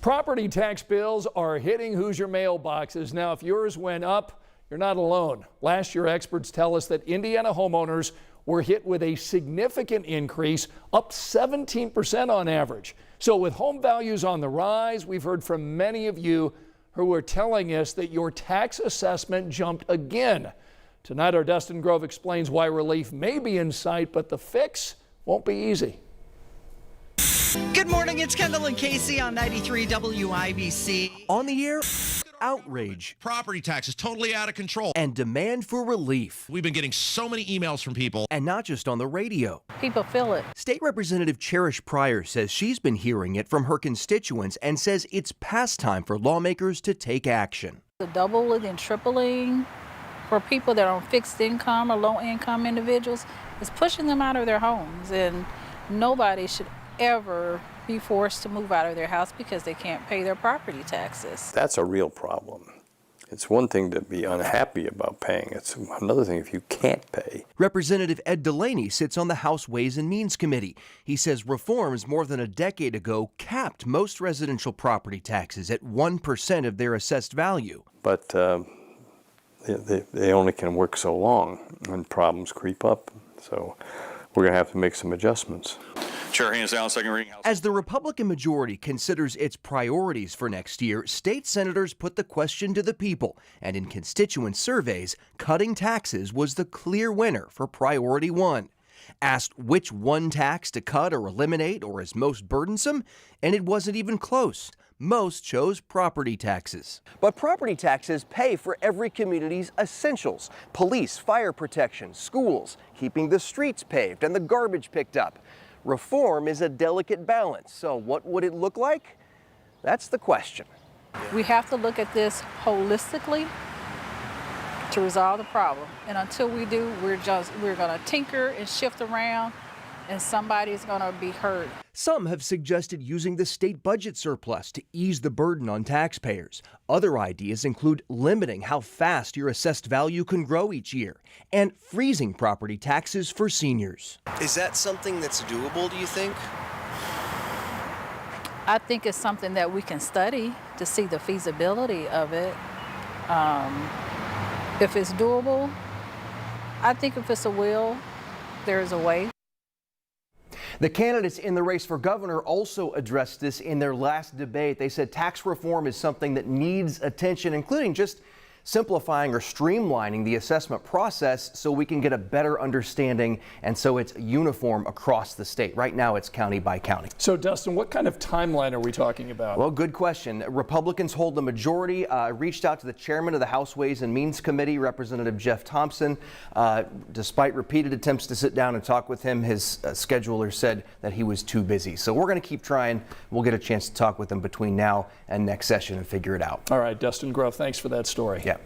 Property tax bills are hitting Hoosier mailboxes. Now, if yours went up, you're not alone. Last year, experts tell us that Indiana homeowners were hit with a significant increase, up 17% on average. So with home values on the rise, we've heard from many of you who are telling us that your tax assessment jumped again. Tonight, our Dustin Grove explains why relief may be in sight, but the fix won't be easy. Good morning, it's Kendall and Casey on 93 WIBC. On the air, outrage. Property taxes totally out of control. And demand for relief. We've been getting so many emails from people. And not just on the radio. People feel it. State Representative Cherish Pryor says she's been hearing it from her constituents and says it's past time for lawmakers to take action. The doubling and tripling for people that are on fixed income or low income individuals is pushing them out of their homes, and nobody should ever be forced to move out of their house because they can't pay their property taxes. That's a real problem. It's one thing to be unhappy about paying. It's another thing if you can't pay. Representative Ed Delaney sits on the House Ways and Means Committee. He says reforms more than a decade ago capped most residential property taxes at 1% of their assessed value. But they only can work so long when problems creep up. So we're going to have to make some adjustments. Chair, hands down, second reading. As the Republican majority considers its priorities for next year, state senators put the question to the people. And in constituent surveys, cutting taxes was the clear winner for priority one. Asked which one tax to cut or eliminate or is most burdensome, and it wasn't even close. Most chose property taxes. But property taxes pay for every community's essentials: police, fire protection, schools, keeping the streets paved and the garbage picked up. Reform is a delicate balance, so what would it look like? That's the question. We have to look at this holistically to resolve the problem. And until we do, we're going to tinker and shift around, and somebody's going to be hurt. Some have suggested using the state budget surplus to ease the burden on taxpayers. Other ideas include limiting how fast your assessed value can grow each year and freezing property taxes for seniors. Is that something that's doable, do you think? I think it's something that we can study to see the feasibility of it. If it's doable, I think if it's a will, there's a way. The candidates in the race for governor also addressed this in their last debate. They said tax reform is something that needs attention, including just simplifying or streamlining the assessment process so we can get a better understanding and so it's uniform across the state. Right now it's county by county. So Dustin, what kind of timeline are we talking about? Well, good question. Republicans hold the majority. I reached out to the chairman of the House Ways and Means Committee, Representative Jeff Thompson. Despite repeated attempts to sit down and talk with him, his scheduler said that he was too busy. So we're going to keep trying. We'll get a chance to talk with him between now and next session and figure it out. All right, Dustin Grove, thanks for that story. Yeah.